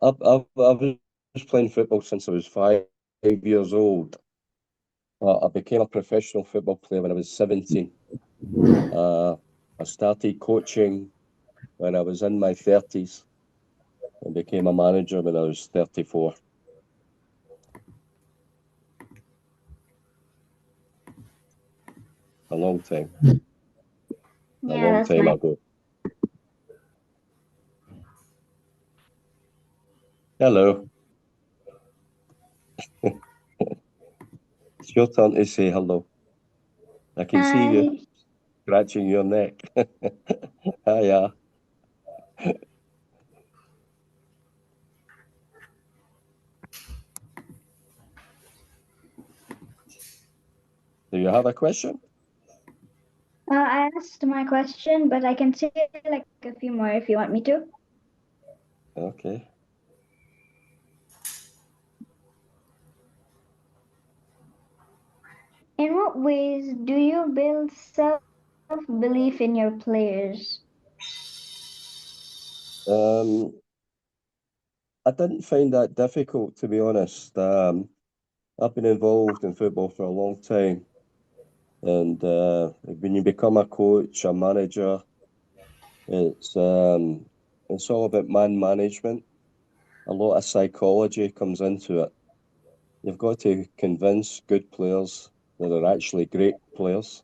I was playing football since I was 5 years old. I became a professional football player when I was 17. I started coaching when I was in my 30s and became a manager when I was 34. A long time. A Yeah, long that's time nice. ago. Hello. It's your turn to say hello. I can see you Hi. scratching your neck. Hiya. Do you have a question? I asked my question, but I can say like a few more if you want me to. Okay. In what ways do you build self-belief in your players? Um, I didn't find that difficult, to be honest. I've been involved in football for a long time, and when you become a coach, a manager, it's um, it's all about man management. A lot of psychology comes into it. You've got to convince good players that they're actually great players,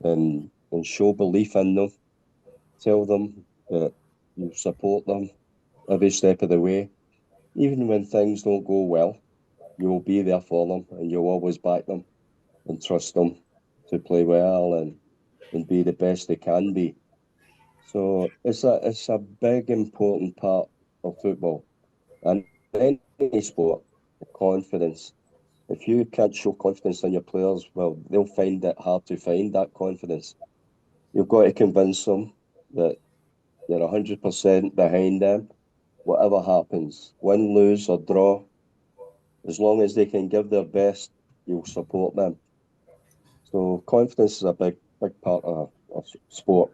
and show belief in them. Tell them that you support them every step of the way, even when things don't go well. You will be there for them, and you'll always back them and trust them to play well and be the best they can be. So it's a big important part of football and any sport. Confidence. If you can't show confidence in your players, well, they'll find it hard to find that confidence. You've got to convince them that you're 100% behind them, whatever happens, win, lose, or draw. As long as they can give their best, you'll support them. So confidence is a big part of sport,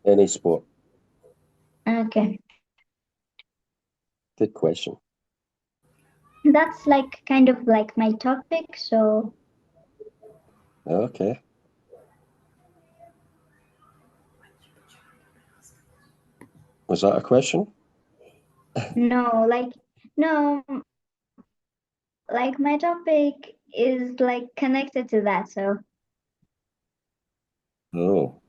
any sport. Okay. Good question. That's like kind of like my topic, so Okay. Was that a question? no, no, like my topic is like connected to that, so Oh,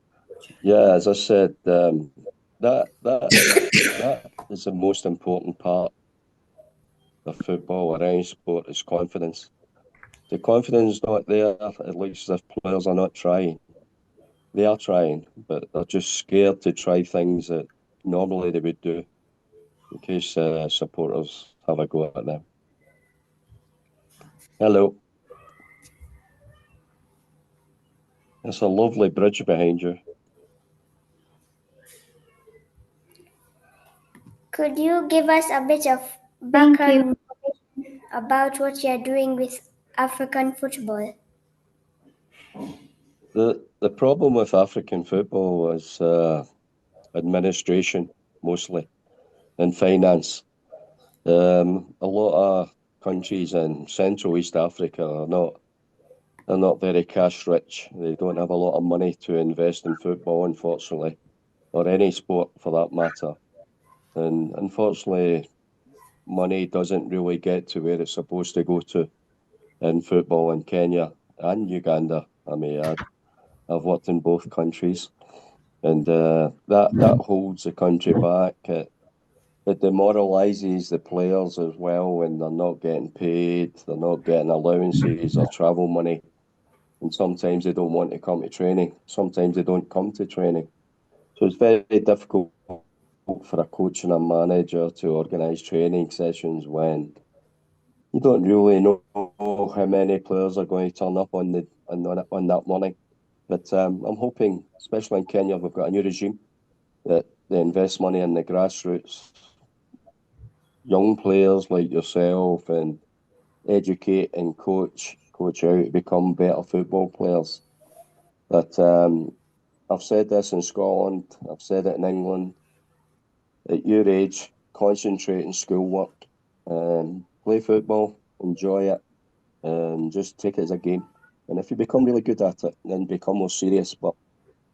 yeah. As I said, that is the most important part of football or any sport is confidence. The confidence is not there. It looks as if players are not trying. They are trying, but they're just scared to try things that normally they would do in case supporters have a go at them. Hello. It's a lovely bridge behind you. Could you give us a bit of thank you. background about what you're doing with African football? The problem with African football is administration mostly and finance. A lot of countries in Central East Africa are not very cash rich. They don't have a lot of money to invest in football, unfortunately, or any sport for that matter. And unfortunately, money doesn't really get to where it's supposed to go to in football in Kenya and Uganda, I may add. I've worked in both countries, and that holds the country back. It demoralises the players as well when they're not getting paid, they're not getting allowances or travel money, and sometimes they don't want to come to training. Sometimes they don't come to training. So it's very difficult for a coach and a manager to organise training sessions when you don't really know how many players are going to turn up on that morning. But I'm hoping, especially in Kenya, we've got a new regime that they invest money in the grassroots, young players like yourself, and educate and coach out to become better football players. But I've said this in Scotland, I've said it in England. At your age, concentrate on schoolwork, play football, enjoy it, and just take it as a game. And if you become really good at it, then become more serious. But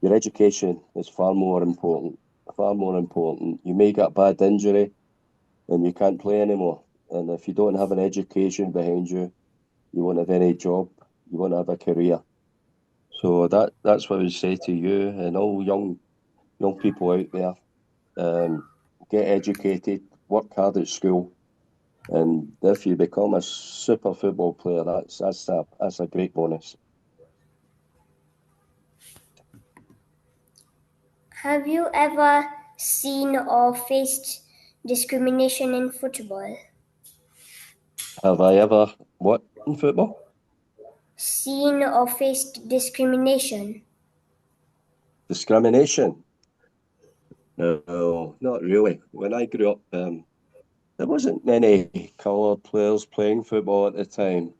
your education is far more important. Far more important. You may get a bad injury and you can't play anymore. And if you don't have an education behind you, you won't have any job. You won't have a career. So that's what I would say to you and all young people out there. Get educated, work hard at school, and if you become a super football player, that's a great bonus. Have you ever seen or faced discrimination in football? Have I ever what in football? Seen or faced discrimination? Discrimination? No, not really. When I grew up, there wasn't many coloured players playing football at the time,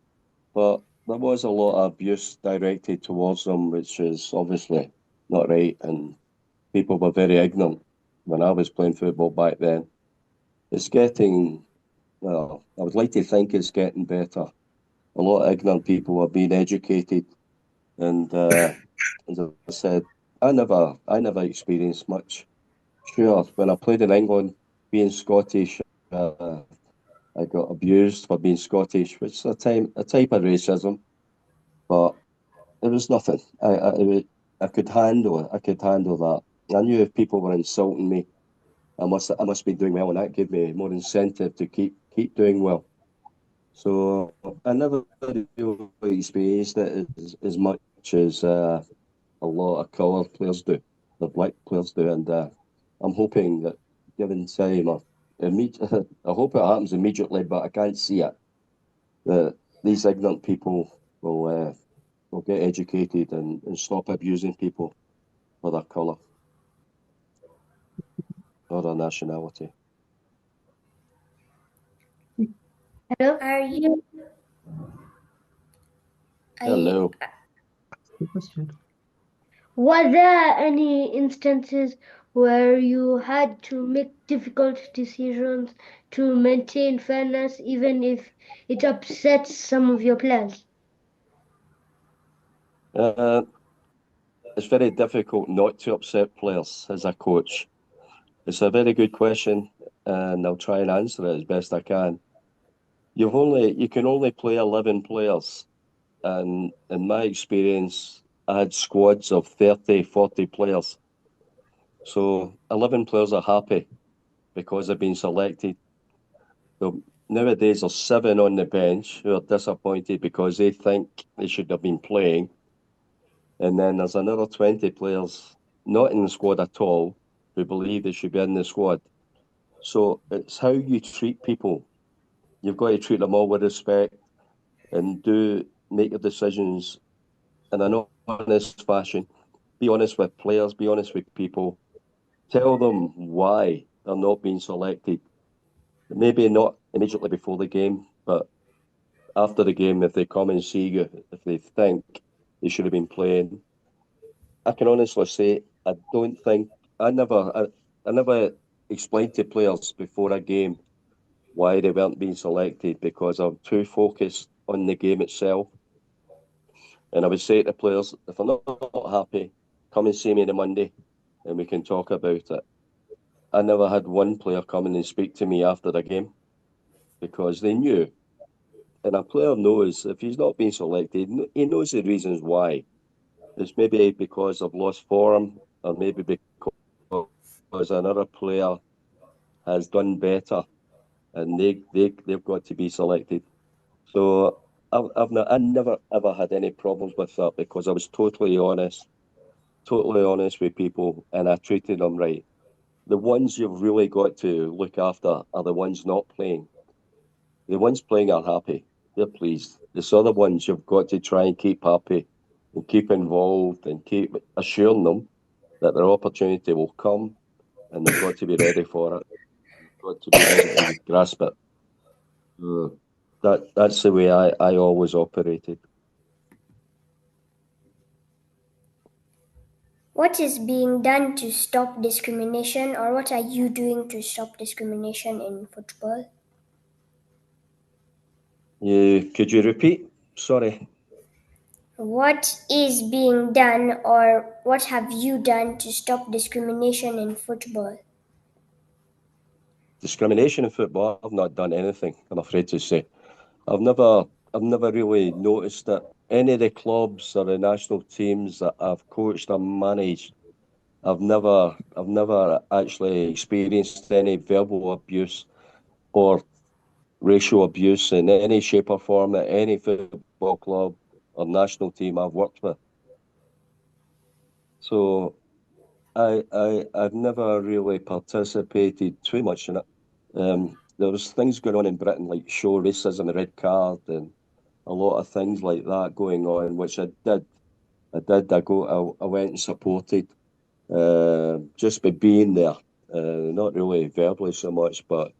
but there was a lot of abuse directed towards them, which is obviously not right, and people were very ignorant when I was playing football back then. It's getting, well, I would like to think it's getting better. A lot of ignorant people are being educated, and as I said, I never experienced much. Sure, when I played in England, being Scottish, I got abused for being Scottish, which is a type of racism, but it was nothing. I could handle it. I could handle that. I knew if people were insulting me, I must be doing well, and that gave me more incentive to keep doing well. So I never really experienced it as much as a lot of coloured players do, the black players do, and I'm hoping that given time, I hope it happens immediately, but I can't see it. That these ignorant people will get educated and stop abusing people for their colour or their nationality. Hello? Are you? Hello. Was there any instances where you had to make difficult decisions to maintain fairness, even if it upsets some of your players? Uh, it's very difficult not to upset players as a coach. It's a very good question, and I'll try and answer it as best I can. You can only play 11 players, and in my experience, I had squads of 30, 40 players. So 11 players are happy because they've been selected. So nowadays there's 7 on the bench who are disappointed because they think they should have been playing. And then there's another 20 players not in the squad at all who believe they should be in the squad. So it's how you treat people. You've got to treat them all with respect and do make your decisions in an honest fashion. Be honest with players, be honest with people. Tell them why they're not being selected. Maybe not immediately before the game, but after the game, if they come and see you, if they think they should have been playing, I can honestly say I don't think I never explained to players before a game why they weren't being selected because I'm too focused on the game itself. And I would say to players, if I'm not happy, come and see me on Monday and we can talk about it. I never had one player come in and speak to me after the game because they knew. And a player knows if he's not being selected, he knows the reasons why. It's maybe because I've lost form, or maybe because another player has done better, and they've got to be selected. So I never ever had any problems with that because I was totally honest with people, and I treated them right. The ones you've really got to look after are the ones not playing. The ones playing are happy. They're pleased. The other ones you've got to try and keep happy and keep involved and keep assuring them that their opportunity will come and they've got to be ready for it. They've got to be ready to grasp it. So that's the way I always operated. What is being done to stop discrimination, or what are you doing to stop discrimination in football? Could you repeat? Sorry. What is being done, or what have you done to stop discrimination in football? Discrimination in football, I've not done anything, I'm afraid to say. I've never really noticed that any of the clubs or the national teams that I've coached or managed, I've never actually experienced any verbal abuse or racial abuse in any shape or form at any football club or national team I've worked with. So I've never really participated too much in it. There was things going on in Britain like show racism, a red card, and a lot of things like that going on, which I did. I went and supported just by being there. Not really verbally so much, but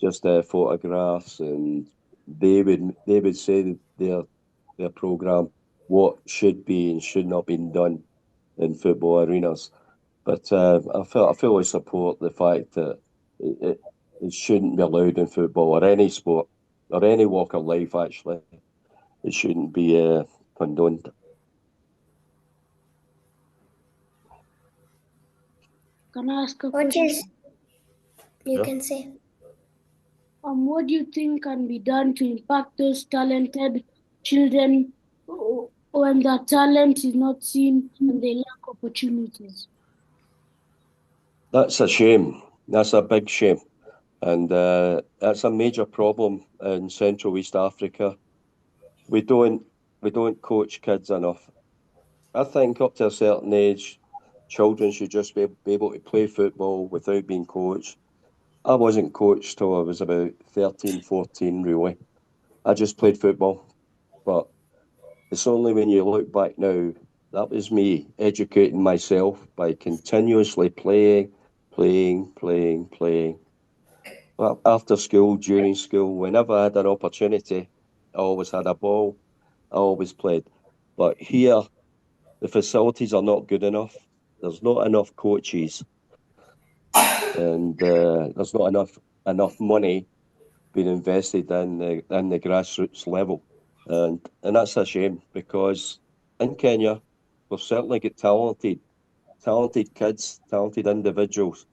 just photographs, and they would say that their program what should be and should not be done in football arenas. But I fully support the fact that it shouldn't be allowed in football or any sport or any walk of life. Actually, it shouldn't be condoned. Can I ask a What question? is, you Yeah. can say. What do you think can be done to impact those talented children when their talent is not seen and they lack opportunities? That's a shame. That's a big shame, and that's a major problem in Central East Africa. We don't we don't coach kids enough. I think up to a certain age, children should just be able to play football without being coached. I wasn't coached till I was about 13, 14, really. I just played football. But it's only when you look back now, that was me educating myself by continuously playing. Well, after school, during school, whenever I had an opportunity, I always had a ball, I always played. But here, the facilities are not good enough. There's not enough coaches, and there's not enough money being invested in the grassroots level, and that's a shame because in Kenya we've certainly got talented kids, talented individuals,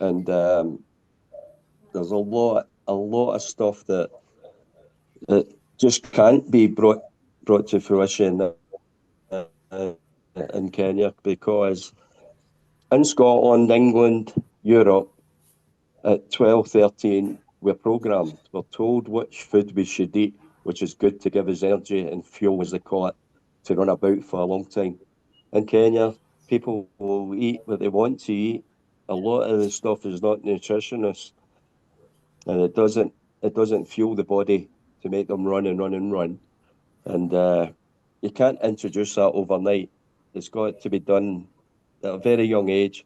and there's a lot of stuff that just can't be brought to fruition in Kenya because in Scotland, England, Europe, at 12, 13, we're programmed. We're told which food we should eat, which is good to give us energy and fuel, as they call it, to run about for a long time. In Kenya, people will eat what they want to eat. A lot of the stuff is not nutritious, and it doesn't fuel the body to make them run and run and run. And you can't introduce that overnight. It's got to be done at a very young age.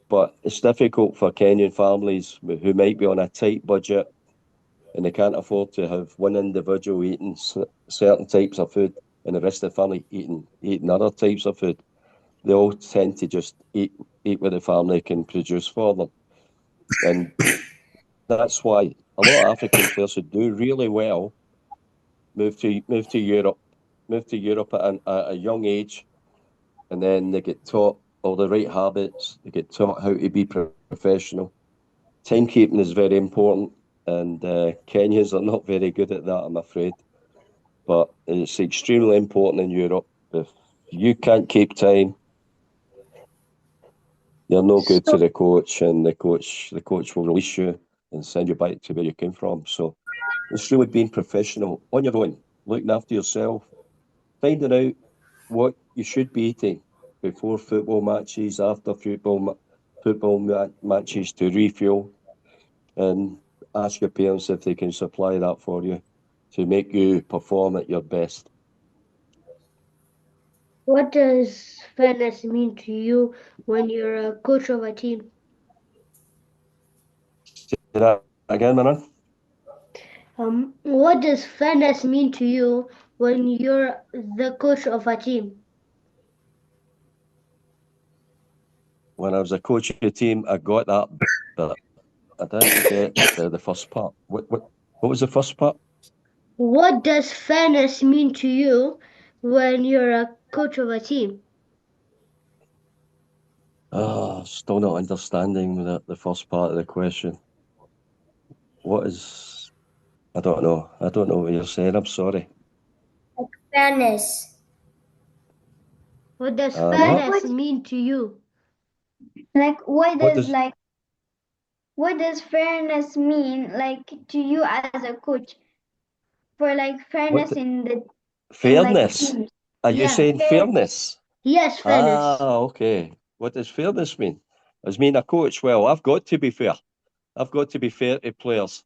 But it's difficult for Kenyan families who might be on a tight budget and they can't afford to have one individual eating certain types of food and the rest of the family eating other types of food. They all tend to just eat what the family can produce for them, and that's why a lot of African players who do really well move to Europe, at a young age, and then they get taught all the right habits. They get taught how to be professional. Timekeeping is very important, and Kenyans are not very good at that, I'm afraid. But it's extremely important in Europe. If you can't keep time, you're no good to the coach, and the coach will release you and send you back to where you came from. So it's really being professional on your own, looking after yourself, finding out what you should be eating before football matches, after matches to refuel, and ask your parents if they can supply that for you to make you perform at your best. What does fairness mean to you when you're a coach of a team? Say that again, Manan? What does fairness mean to you when you're the coach of a team? when I was a coach of the team, I got that, but I didn't get the first part. What was the first part? What does fairness mean to you when you're a coach of a team? Still not understanding the first part of the question. What is? I don't know. I don't know what you're saying. I'm sorry. Fairness. What does What? fairness mean to you? Like, What does what does fairness mean, like, to you as a coach? For like what fairness the, in like fairness? teams. Are you Yeah, saying fair. fairness? Yes, fairness. Okay. What does fairness mean? As being a coach, well, I've got to be fair. I've got to be fair to players.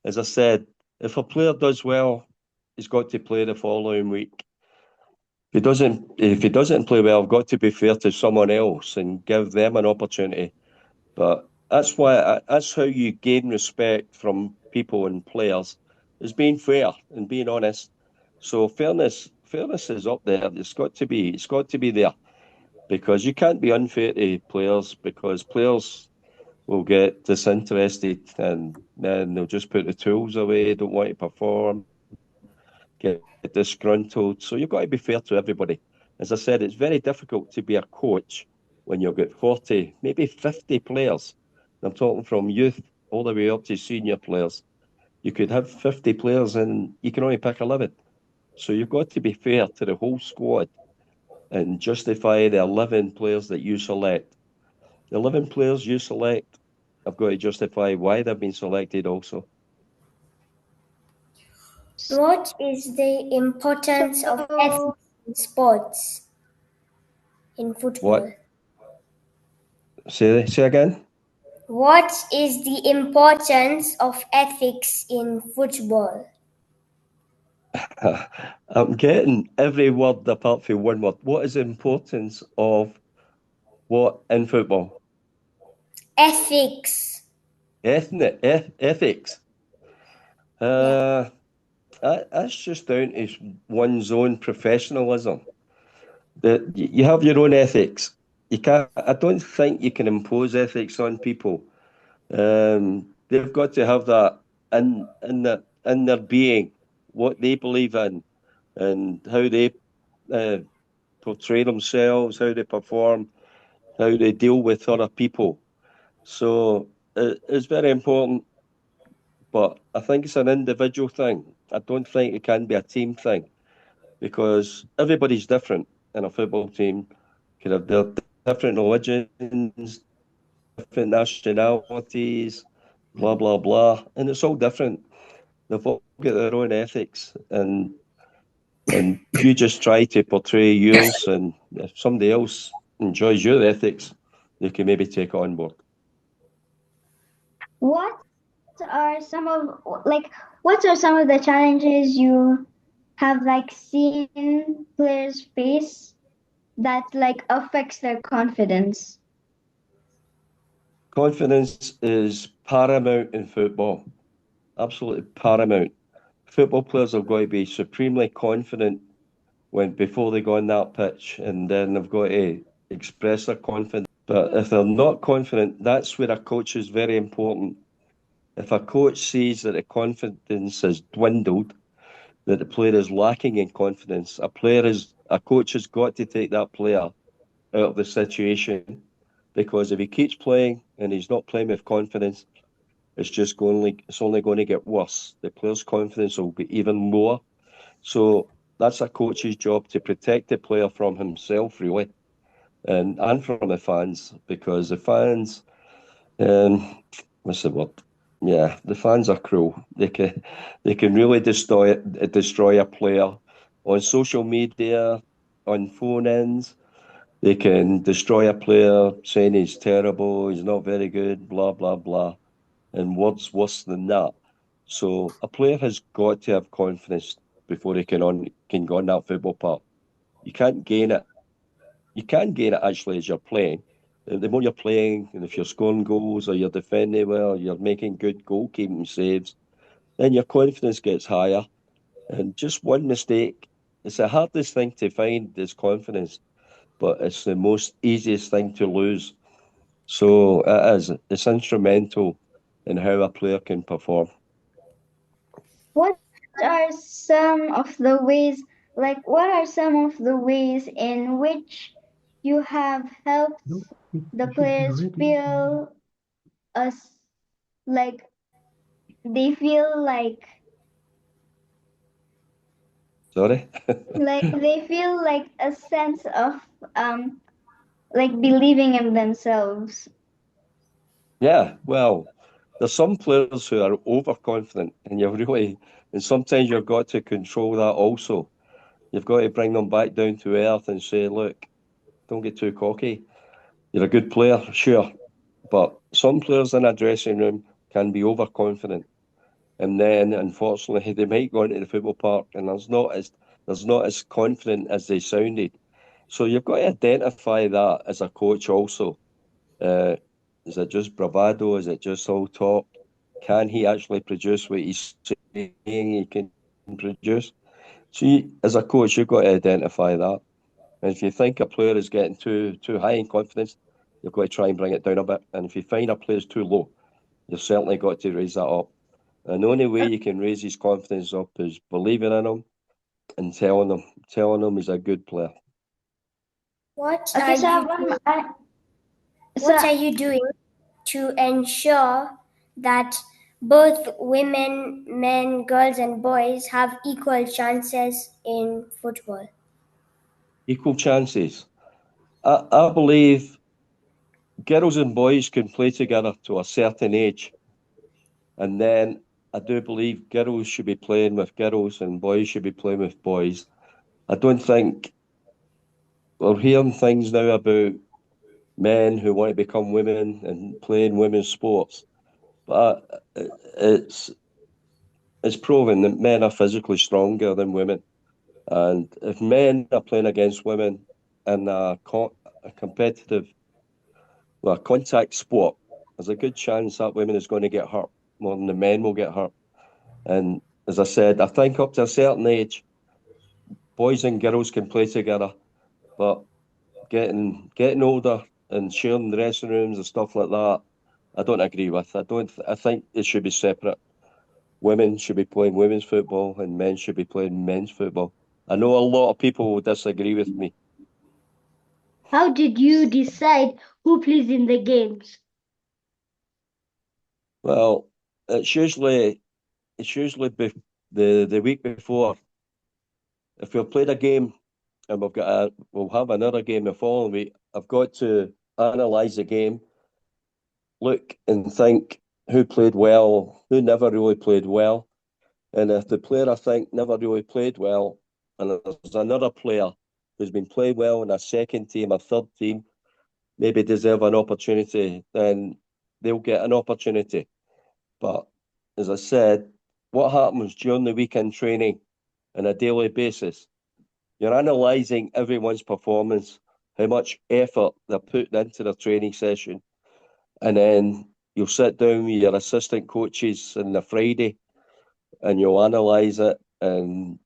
As I said, if a player does well, he's got to play the following week. If he doesn't play well, I've got to be fair to someone else and give them an opportunity. But that's how you gain respect from people and players, is being fair and being honest. So fairness is up there. It's got to be there, because you can't be unfair to players, because players will get disinterested and then they'll just put the tools away, don't want to perform, get disgruntled. So you've got to be fair to everybody. As I said, it's very difficult to be a coach when you've got 40, maybe 50 players. I'm talking from youth all the way up to senior players. You could have 50 players and you can only pick 11. So you've got to be fair to the whole squad and justify the 11 players that you select. The 11 players you select, I've got to justify why they've been selected also. What is the importance of So ethics in sports, in football? What? Say again? What is the importance of ethics in football? I'm getting every word apart from one word. What is the importance of what in football? Ethics. Ethics. Yeah. That's just down to one's own professionalism. That you have your own ethics. You can't. I don't think you can impose ethics on people. They've got to have that in their being, what they believe in, and how they uh, portray themselves, how they perform, how they deal with other people. So it's very important, but I think it's an individual thing. I don't think it can be a team thing, because everybody's different in a football team. Could have their different religions, different nationalities, blah blah blah, and it's all different. They've all got their own ethics, and you just try to portray yours, and if somebody else enjoys your ethics, they can maybe take it on board. what are some of what are some of the challenges you have like seen players face that like affects their confidence? Confidence is paramount in football, absolutely paramount. Football players have got to be supremely confident before they go on that pitch, and then they've got to express their confidence. But if they're not confident, that's where a coach is very important. If a coach sees that the confidence has dwindled, that the player is lacking in confidence, a coach has got to take that player out of the situation, because if he keeps playing and he's not playing with confidence, it's only going to get worse. The player's confidence will be even lower. So that's a coach's job, to protect the player from himself, really, and from the fans, because the fans, um, what's the word? Yeah, the fans are cruel. They can really destroy a player on social media, on phone-ins. They can destroy a player saying he's terrible, he's not very good, blah blah blah, and words worse than that. So a player has got to have confidence before he can go on that football park. You can't gain it. You can gain it actually as you're playing. The more you're playing, and if you're scoring goals or you're defending well, you're making good goalkeeping saves, then your confidence gets higher. And just one mistake, it's the hardest thing to find is confidence, but it's the most easiest thing to lose. So it's instrumental in how a player can perform. What are some of the ways, what are some of the ways in which you have helped the players feel us, like they feel Sorry? like they feel like a sense of um believing in themselves? Yeah, well, there's some players who are overconfident, and and sometimes you've got to control that also. You've got to bring them back down to earth and say, look, don't get too cocky. You're a good player, sure, but some players in a dressing room can be overconfident, and then unfortunately they might go into the football park and there's not as confident as they sounded. So you've got to identify that as a coach also. Uh, is it just bravado? Is it just all talk? Can he actually produce what he's saying he can produce? So as a coach, you've got to identify that. And if you think a player is getting too high in confidence, you've got to try and bring it down a bit. And if you find a player is too low, you've certainly got to raise that up. And the only way you can raise his confidence up is believing in him and telling him he's a good player. What Okay, are so you what so are you doing to ensure that both women, men, girls, and boys have equal chances in football? Equal chances. I believe girls and boys can play together to a certain age. And then I do believe girls should be playing with girls and boys should be playing with boys. I don't think we're hearing things now about men who want to become women and playing women's sports. But it's proven that men are physically stronger than women. And if men are playing against women in a competitive, well, a contact sport, there's a good chance that women is going to get hurt more than the men will get hurt. And as I said, I think up to a certain age, boys and girls can play together, but getting older and sharing dressing rooms and stuff like that, I don't agree with. I think it should be separate. Women should be playing women's football and men should be playing men's football. I know a lot of people will disagree with me. How did you decide who plays in the games? Well, it's usually the week before. If we've played a game and we'll have another game the following week, I've got to analyse the game, look and think who played well, who never really played well. And if the player I think never really played well, and there's another player who's been playing well in a second team, a third team, maybe deserve an opportunity, then they'll get an opportunity. But as I said, what happens during the weekend training on a daily basis? You're analysing everyone's performance, how much effort they're putting into their training session, and then you'll sit down with your assistant coaches on the Friday and you'll analyse it and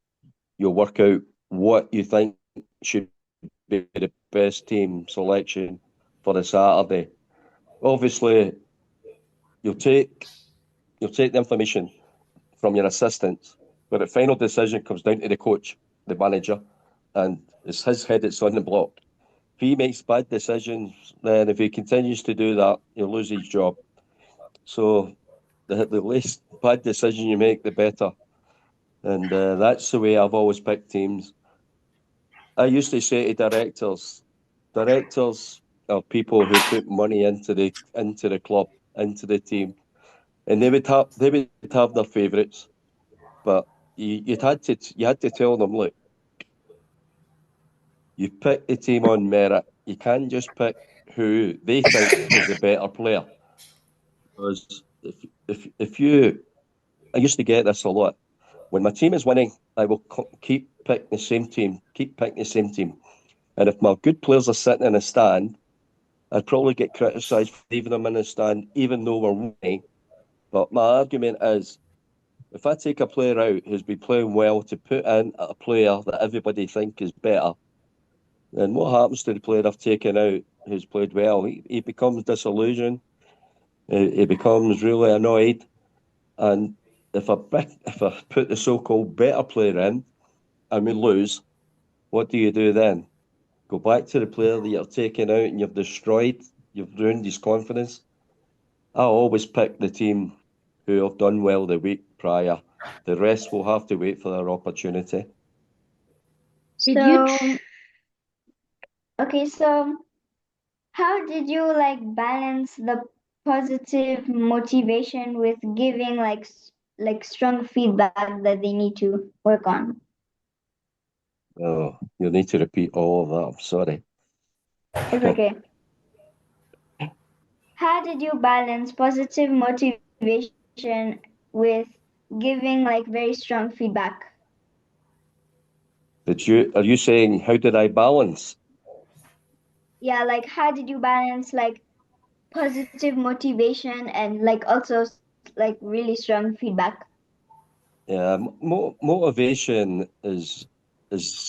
you'll work out what you think should be the best team selection for the Saturday. Obviously, you'll take you'll take the information from your assistants, but the final decision comes down to the coach, the manager, and it's his head that's on the block. If he makes bad decisions, then if he continues to do that, he'll lose his job. So the least bad decision you make, the better. And that's the way I've always picked teams. I used to say to directors are people who put money into the club, into the team, and they would have their favourites, but you had to tell them, look, you pick the team on merit. You can't just pick who they think is the better player. Because if you, I used to get this a lot. When my team is winning, I will keep picking the same team, keep picking the same team. And if my good players are sitting in a stand, I'd probably get criticised for leaving them in the stand, even though we're winning. But my argument is, if I take a player out who's been playing well to put in a player that everybody think is better, then what happens to the player I've taken out? who's played well, he becomes disillusioned. He becomes really annoyed. And if I put the so-called better player in and we lose, what do you do then? Go back to the player that you're taking out and you've destroyed, you've ruined his confidence. I always pick the team who have done well the week prior. The rest will have to wait for their opportunity. So how did you like balance the positive motivation with giving like strong feedback that they need to work on? Oh, you'll need to repeat all of that. I'm sorry. It's okay. How did you balance positive motivation with giving like very strong feedback? Are you saying how did I balance? Yeah, like how did you balance like positive motivation and like also like really strong feedback? Yeah, motivation is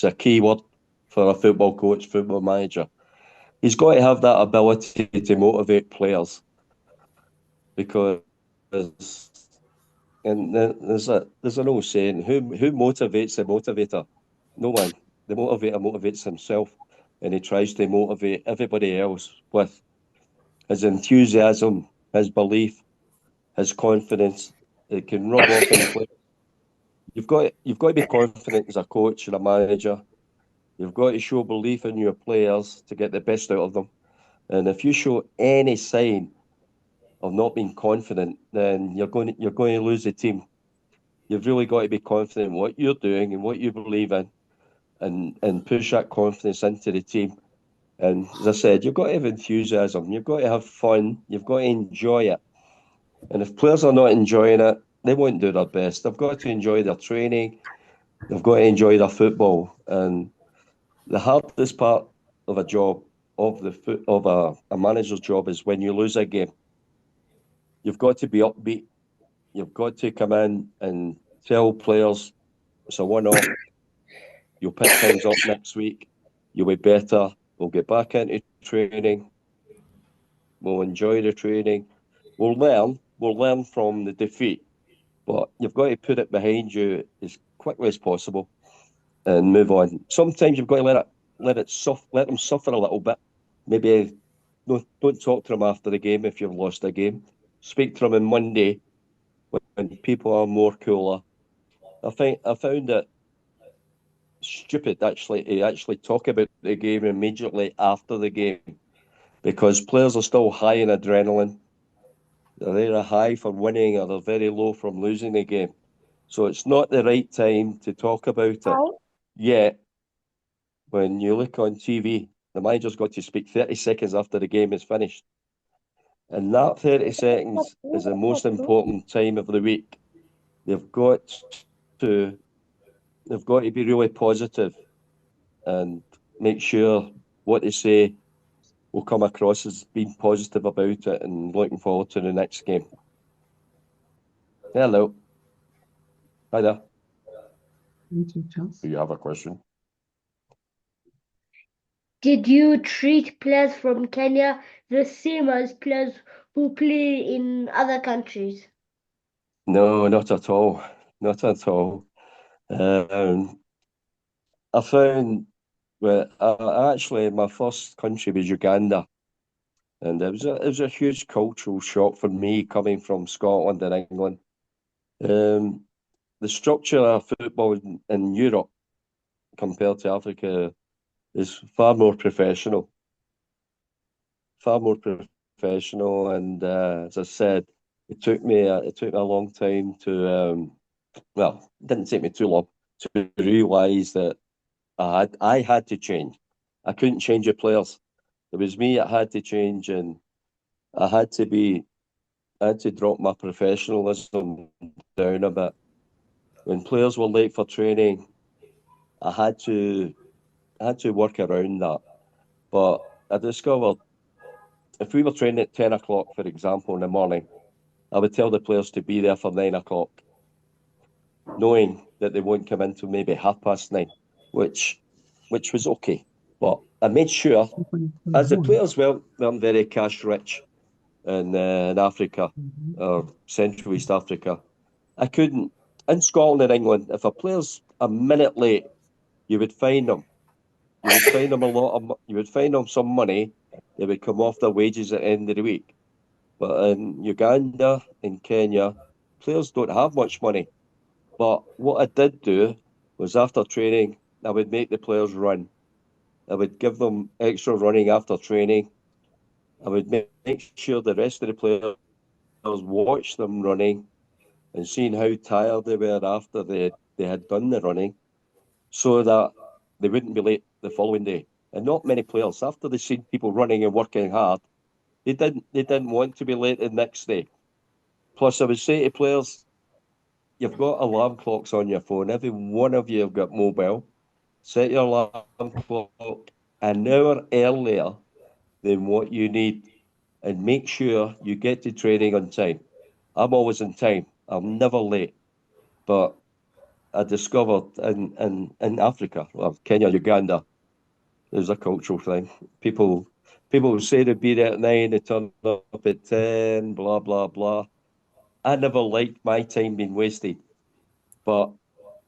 a key word for a football coach, football manager. He's got to have that ability to motivate players because, and there's an old saying, who motivates the motivator? No one. The motivator motivates himself, and he tries to motivate everybody else with his enthusiasm, his belief, his confidence. It can rub off on the player. You've got to be confident as a coach and a manager. You've got to show belief in your players to get the best out of them. And if you show any sign of not being confident, then you're going to lose the team. You've really got to be confident in what you're doing and what you believe in, and push that confidence into the team. And as I said, you've got to have enthusiasm. You've got to have fun. You've got to enjoy it. And if players are not enjoying it, they won't do their best. They've got to enjoy their training. They've got to enjoy their football. And the hardest part of a job of a manager's job is when you lose a game. You've got to be upbeat. You've got to come in and tell players it's a one-off. You'll pick things up next week. You'll be better. We'll get back into training. We'll enjoy the training. We'll learn. We'll learn from the defeat, but you've got to put it behind you as quickly as possible and move on. Sometimes you've got to let them suffer a little bit. Maybe don't talk to them after the game if you've lost a game. Speak to them on Monday when people are more cooler. I found it stupid actually to actually talk about the game immediately after the game because players are still high in adrenaline. They're either high for winning or they're very low from losing the game. So it's not the right time to talk about it. Yet, when you look on TV, the manager's got to speak 30 seconds after the game is finished. And that 30 seconds is the most important time of the week. They've got to be really positive and make sure what they say will come across as being positive about it and looking forward to the next game. Hello. Hi there. Do you have a question? Did you treat players from Kenya the same as players who play in other countries? No, not at all. Not at all. I found actually my first country was Uganda, and it was a huge cultural shock for me coming from Scotland and England. The structure of football in Europe compared to Africa is far more professional, and as I said, it took me a long time to well, it didn't take me too long to realise that I had to change. I couldn't change the players. It was me that had to change, and I had to be I had to drop my professionalism down a bit. When players were late for training, I had to work around that. But I discovered if we were training at 10 o'clock, for example, in the morning, I would tell the players to be there for 9 o'clock, knowing that they won't come in till maybe 9:30, which was okay. But I made sure, as the players weren't very cash rich in Africa or Central East Africa, I couldn't. In Scotland and England, if a player's a minute late, you would fine them. You would fine them you would fine them some money. They would come off their wages at the end of the week. But in Uganda and Kenya, players don't have much money. But what I did do was after training, I would make the players run. I would give them extra running after training. I would make sure the rest of the players watched them running and seeing how tired they were after they had done the running so that they wouldn't be late the following day. And not many players, after they seen people running and working hard, they didn't want to be late the next day. Plus, I would say to players, you've got alarm clocks on your phone. Every one of you have got mobile. Set your alarm clock an hour earlier than what you need and make sure you get to training on time. I'm always on time. I'm never late. But I discovered in Africa, well, Kenya, Uganda, there's a cultural thing. People say they'd be there at 9, they turn up at 10, blah, blah, blah. I never liked my time being wasted, but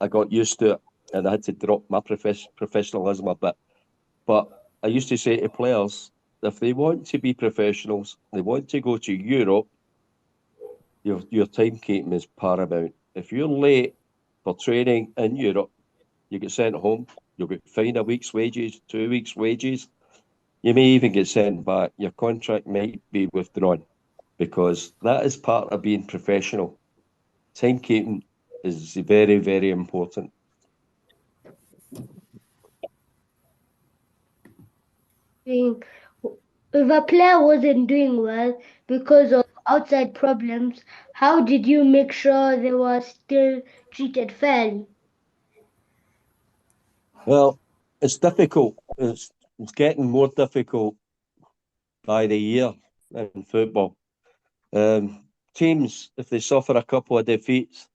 I got used to it and I had to drop my professionalism a bit. But I used to say to players, if they want to be professionals, they want to go to Europe, your timekeeping is paramount. If you're late for training in Europe, you get sent home, you'll get fined a week's wages, 2 weeks' wages. You may even get sent back. Your contract might be withdrawn because that is part of being professional. Timekeeping is very, very important. If a player wasn't doing well because of outside problems, how did you make sure they were still treated fairly? Well, it's difficult. It's getting more difficult by the year in football. Teams, if they suffer a couple of defeats,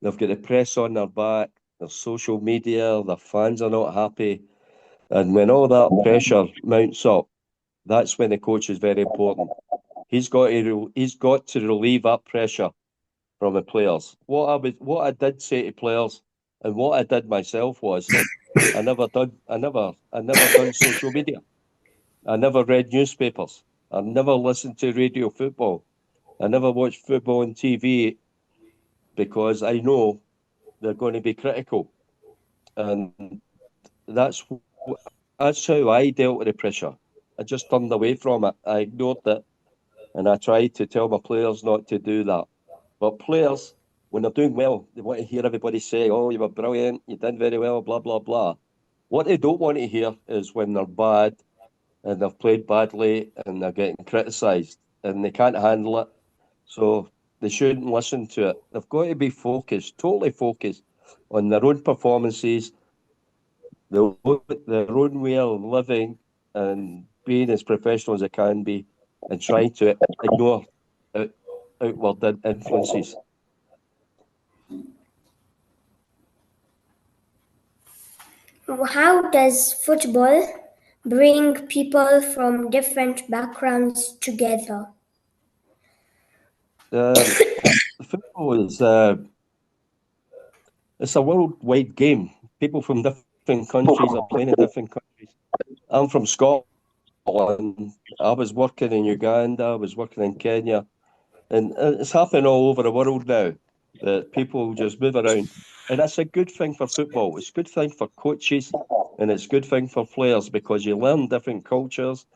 they've got the press on their back, there's social media, their fans are not happy. And when all that pressure mounts up, that's when the coach is very important. He's got to relieve that pressure from the players. What I did say to players and what I did myself was I never done social media. I never read newspapers. I never listened to radio football. I never watched football on TV because I know they're going to be critical. And that's that's how I dealt with the pressure. I just turned away from it. I ignored it. And I tried to tell my players not to do that. But players, when they're doing well, they want to hear everybody say, oh, you were brilliant, you did very well, blah, blah, blah. What they don't want to hear is when they're bad and they've played badly and they're getting criticised and they can't handle it. So they shouldn't listen to it. They've got to be focused, totally focused on their own performances, their own way of living and being as professional as they can be and trying to ignore outward influences. How does football bring people from different backgrounds together? Football is it's a worldwide game. People from different countries are playing in different countries. I'm from Scotland. I was working in Uganda. I was working in Kenya, and it's happening all over the world now that people just move around, and that's a good thing for football. It's a good thing for coaches, and it's a good thing for players because you learn different cultures,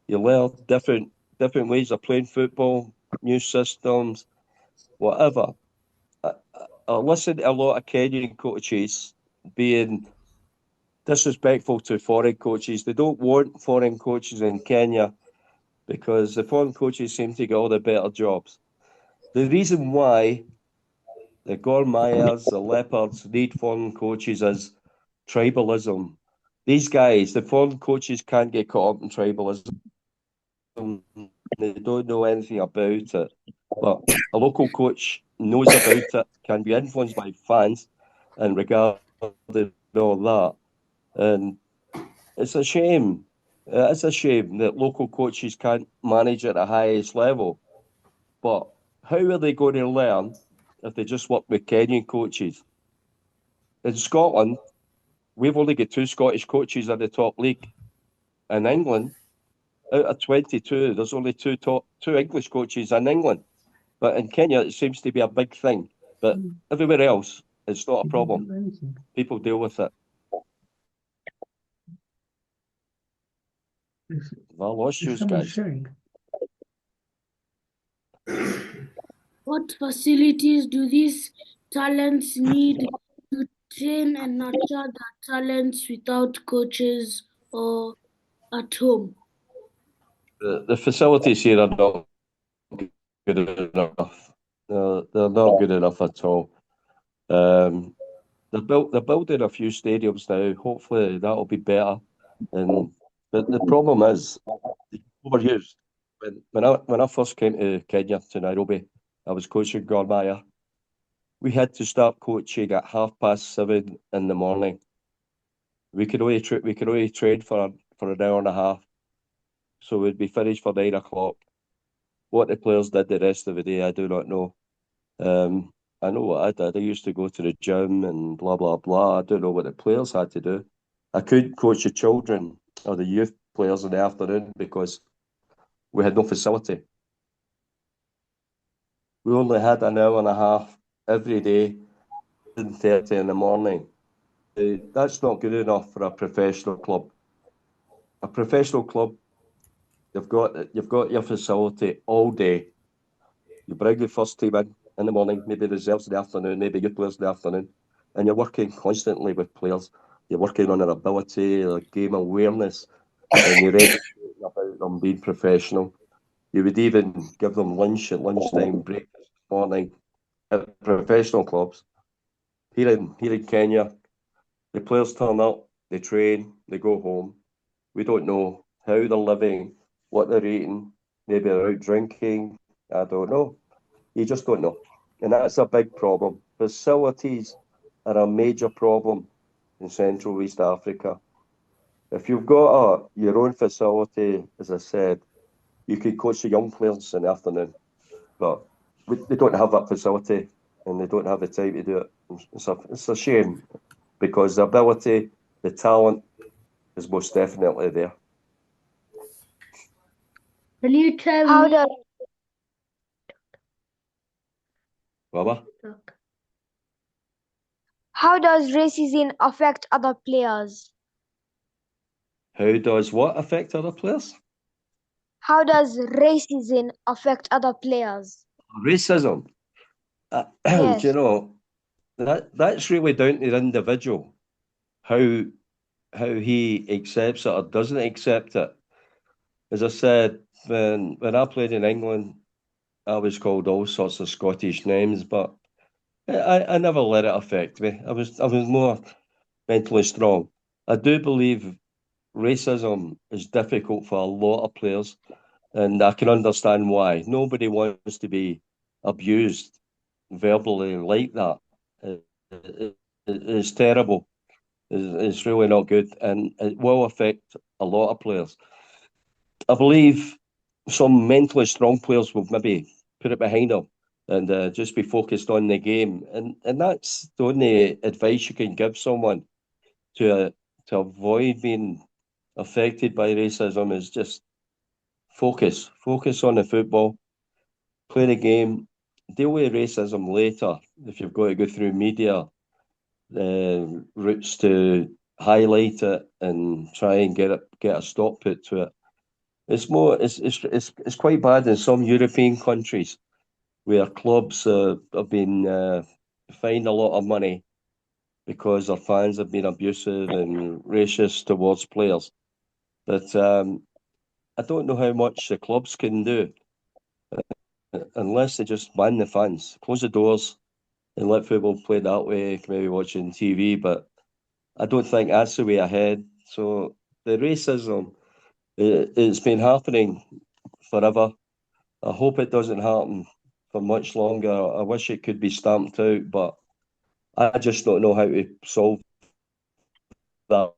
you learn different ways of playing football, new systems, whatever. I listen to a lot of Kenyan coaches being disrespectful to foreign coaches. They don't want foreign coaches in Kenya because the foreign coaches seem to get all the better jobs. The reason why the Gor Mahyas, the Leopards need foreign coaches is tribalism. These guys, the foreign coaches can't get caught up in tribalism. They don't know anything about it. But a local coach knows about it, can be influenced by fans and regarding all that. And it's a shame. It's a shame that local coaches can't manage at the highest level. But how are they going to learn if they just work with Kenyan coaches? In Scotland, we've only got 2 Scottish coaches in the top league. In England, out of 22, there's only two English coaches in England. But in Kenya, it seems to be a big thing. But everywhere else, it's not a problem. People deal with it. I lost you guys. What facilities do these talents need to train and nurture their talents without coaches or at home? The facilities here are not good enough. They're not good enough at all. They're building a few stadiums now. Hopefully that'll be better. But the problem is overused. When I first came to Kenya, to Nairobi, I was coaching Gor Mahia. We had to start coaching at 7:30 in the morning. We could only train for an hour and a half, so we'd be finished for 9 o'clock. What the players did the rest of the day, I do not know. I know what I did. I used to go to the gym and blah blah blah. I don't know what the players had to do. I couldn't coach the children or the youth players in the afternoon because we had no facility. We only had an hour and a half every day, 7:30 in the morning. That's not good enough for a professional club. A professional club, you've got your facility all day. You bring your first team in the morning, maybe reserves in the afternoon, maybe youth players in the afternoon, and you're working constantly with players. You're working on their ability, their game awareness, and you're educating about them being professional. You would even give them lunch at lunchtime, breakfast in the morning at professional clubs. Here in Kenya, the players turn up, they train, they go home. We don't know how they're living, what they're eating. Maybe they're out drinking. I don't know. You just don't know. And that's a big problem. Facilities are a major problem in Central East Africa. If you've got your own facility, as I said, you can coach the young players in the afternoon. But they don't have that facility and they don't have the time to do it. It's a shame because the ability, the talent is most definitely there. Can you tell How me? does Baba? how does racism affect other players? How does what affect other players? How does racism affect other players? Racism. Yes. You know, that's really down to the individual, how he accepts it or doesn't accept it. As I said, when I played in England, I was called all sorts of Scottish names, but I never let it affect me. I was more mentally strong. I do believe racism is difficult for a lot of players, and I can understand why. Nobody wants to be abused verbally like that. It's terrible. It's really not good, and it will affect a lot of players. I believe some mentally strong players will maybe put it behind them and just be focused on the game, and that's the only advice you can give someone to to avoid being affected by racism is just focus on the football, play the game, deal with racism later if you've got to go through media routes to highlight it and try and get a stop put to it. It's quite bad in some European countries where clubs have been fined a lot of money because their fans have been abusive and racist towards players. But I don't know how much the clubs can do unless they just ban the fans, close the doors, and let football play that way. Maybe watching TV, but I don't think that's the way ahead. So the racism, it's been happening forever. I hope it doesn't happen for much longer. I wish it could be stamped out, but I just don't know how to solve that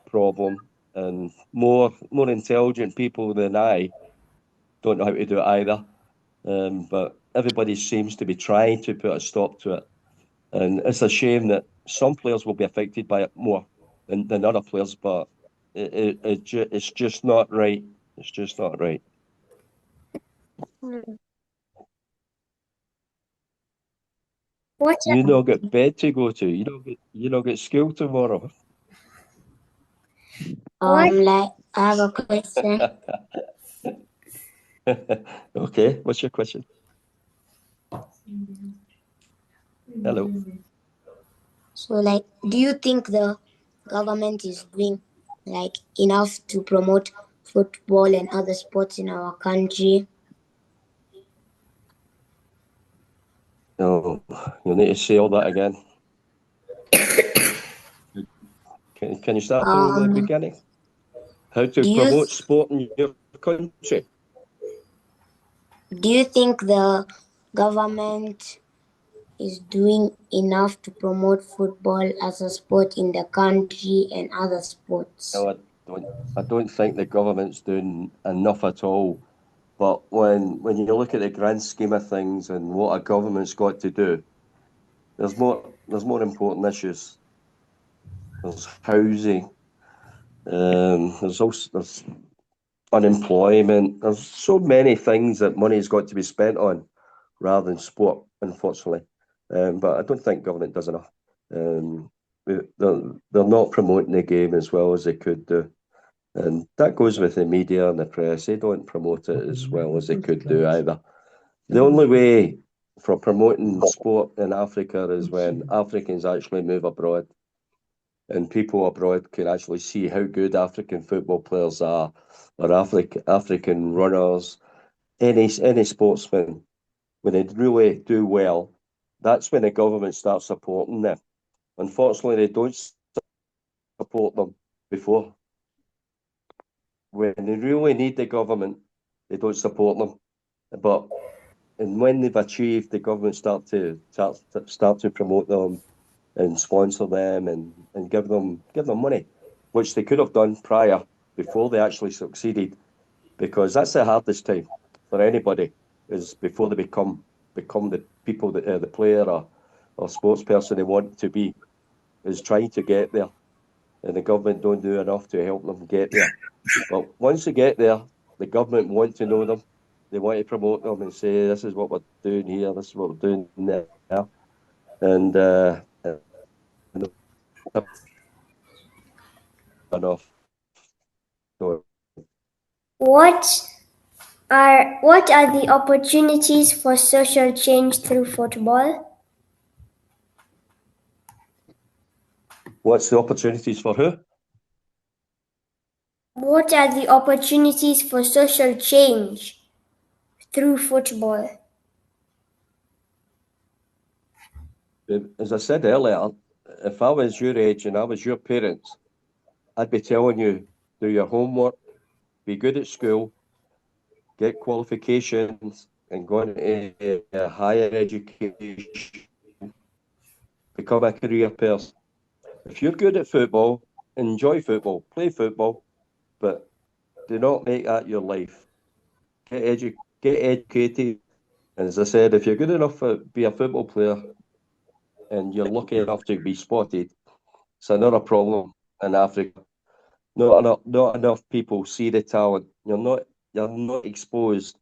problem. and more intelligent people than I don't know how to do it either. But everybody seems to be trying to put a stop to it. And it's a shame that some players will be affected by it more than other players, but it's just not right. It's just not right. What You not got bed to go to. You don't get school tomorrow. like I have a question. Okay, what's your question? Hello. So, like, do you think the government is doing like enough to promote football and other sports in our country? No, you'll need to say all that again. Can you start from the beginning? How to do you promote sport in your country? do you think the government is doing enough to promote football as a sport in the country and other sports? No, I don't think the government's doing enough at all. But when you look at the grand scheme of things and what a government's got to do, there's more important issues. There's housing. There's unemployment. There's so many things that money's got to be spent on rather than sport, unfortunately. But I don't think government does enough. They're not promoting the game as well as they could do. And that goes with the media and the press. They don't promote it as well as they could do either. The only way for promoting sport in Africa is when Africans actually move abroad and people abroad can actually see how good African football players are, or African runners, any sportsman. When they really do well, that's when the government starts supporting them. Unfortunately, they don't support them before. When they really need the government, they don't support them. But and when they've achieved, the government start to promote them and sponsor them and give them money, which they could have done prior before they actually succeeded, because that's the hardest time for anybody is before they become the people that the player or sports person they want to be, is trying to get there, and the government don't do enough to help them get there. But once they get there, the government want to know them. They want to promote them and say, this is what we're doing here, this is what we're doing there. And enough. So, What are the opportunities for social change through football? what's the opportunities for who? What are the opportunities for social change through football? As I said earlier, if I was your age and I was your parents, I'd be telling you, do your homework, be good at school, get qualifications, and go into higher education, become a career person. If you're good at football, enjoy football, play football, but do not make that your life. Get educated. And as I said, if you're good enough to be a football player and you're lucky enough to be spotted, it's another problem in Africa. Not enough people see the talent. You're not exposed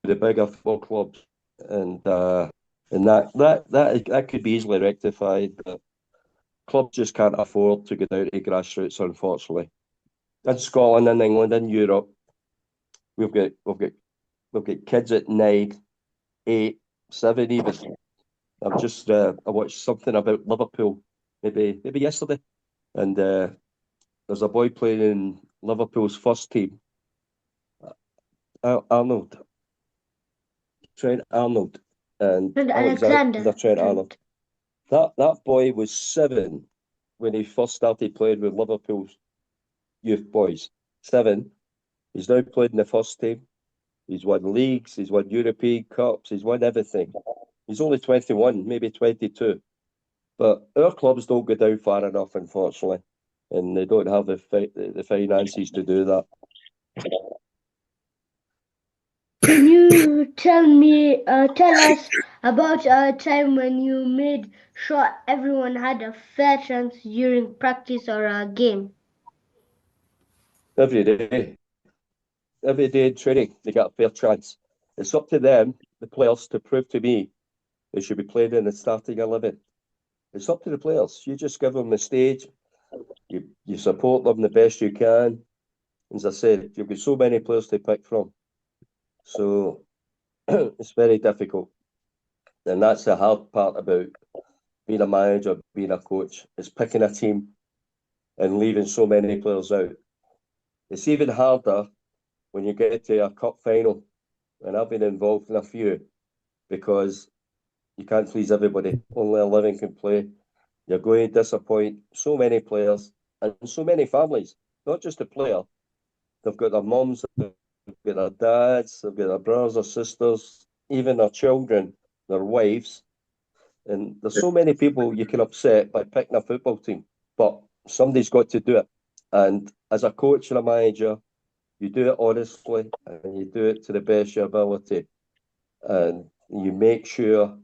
to the bigger football clubs, and that could be easily rectified. But clubs just can't afford to go down to grassroots, unfortunately. In Scotland and England and Europe, we've got kids at 9, 8, 7 even. I watched something about Liverpool maybe yesterday, and there's a boy playing in Liverpool's first team, Arnold, Trent Arnold, and And Alexander Trent Arnold. That boy was 7 when he first started playing with Liverpool's youth boys. 7. He's now played in the first team. He's won leagues. He's won European Cups. He's won everything. He's only 21, maybe 22. But our clubs don't go down far enough, unfortunately. and they don't have the finances to do that. Can you tell us about a time when you made sure everyone had a fair chance during practice or a game? Every day in training, they get a fair chance. It's up to them, the players, to prove to me they should be playing in the starting 11. It's up to the players. You just give them the stage. You support them the best you can. As I said, you've got so many players to pick from. So it's very difficult. And that's the hard part about being a manager, being a coach, is picking a team and leaving so many players out. It's even harder when you get to a cup final, and I've been involved in a few, because you can't please everybody. Only 11 can play. You're going to disappoint so many players and so many families, not just the player. They've got their mums, they've got their dads, they've got their brothers or sisters, even their children, their wives. And there's so many people you can upset by picking a football team, but somebody's got to do it. And as a coach and a manager, you do it honestly and you do it to the best of your ability. And you make sure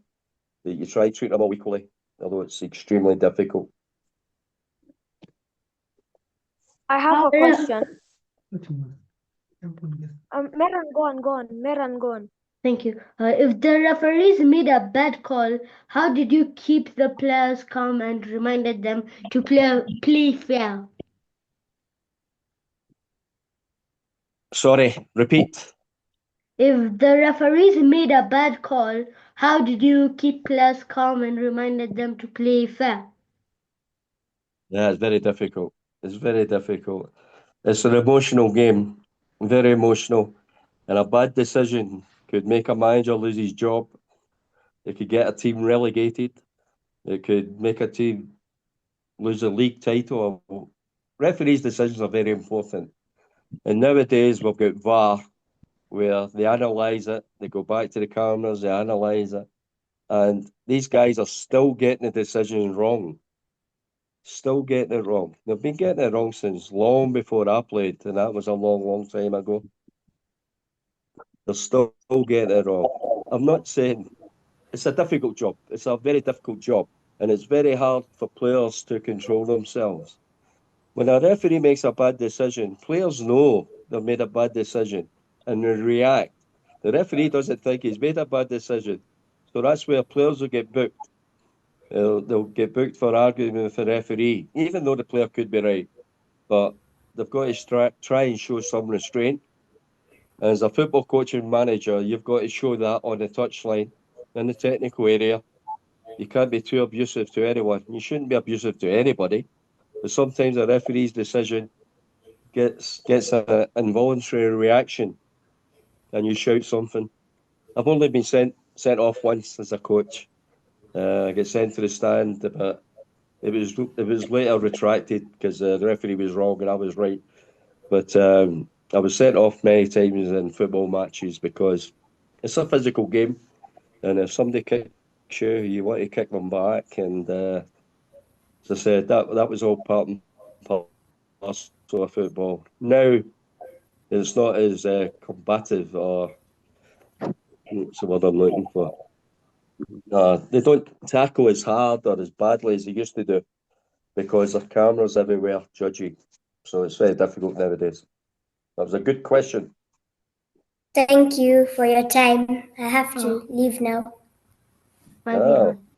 that you try to treat them all equally, although it's extremely difficult. I have a question. Meran, go on. Meran, go on. Thank you. If the referees made a bad call, how did you keep the players calm and reminded them to play fair? Sorry, repeat. If the referees made a bad call, how did you keep players calm and reminded them to play fair? Yeah, it's very difficult. It's very difficult. It's an emotional game, very emotional. And a bad decision could make a manager lose his job. It could get a team relegated. It could make a team lose a league title. Referees' decisions are very important. And nowadays we've got VAR, where they analyse it, they go back to the cameras, they analyse it. And these guys are still getting the decisions wrong. Still getting it wrong. They've been getting it wrong since long before I played, and that was a long, long time ago. They're still getting it wrong. I'm not saying it's a difficult job. It's a very difficult job, and it's very hard for players to control themselves. When a referee makes a bad decision, players know they've made a bad decision and they react. The referee doesn't think he's made a bad decision. So that's where players will get booked. They'll get booked for arguing with the referee, even though the player could be right. But they've got to try and show some restraint. As a football coach and manager, you've got to show that on the touchline, in the technical area. You can't be too abusive to anyone. You shouldn't be abusive to anybody. But sometimes a referee's decision gets an involuntary reaction, and you shout something. I've only been sent off once as a coach. I get sent to the stand, but it was later retracted because the referee was wrong and I was right. But I was sent off many times in football matches because it's a physical game, and if somebody kicks you, you want to kick them back. And as I said, that was all part and parcel of football. Now it's not as combative, or what's the word I'm looking for? They don't tackle as hard or as badly as they used to do because there are cameras everywhere judging. So it's very difficult nowadays. That was a good question. Thank you for your time. I have to leave now. Bye.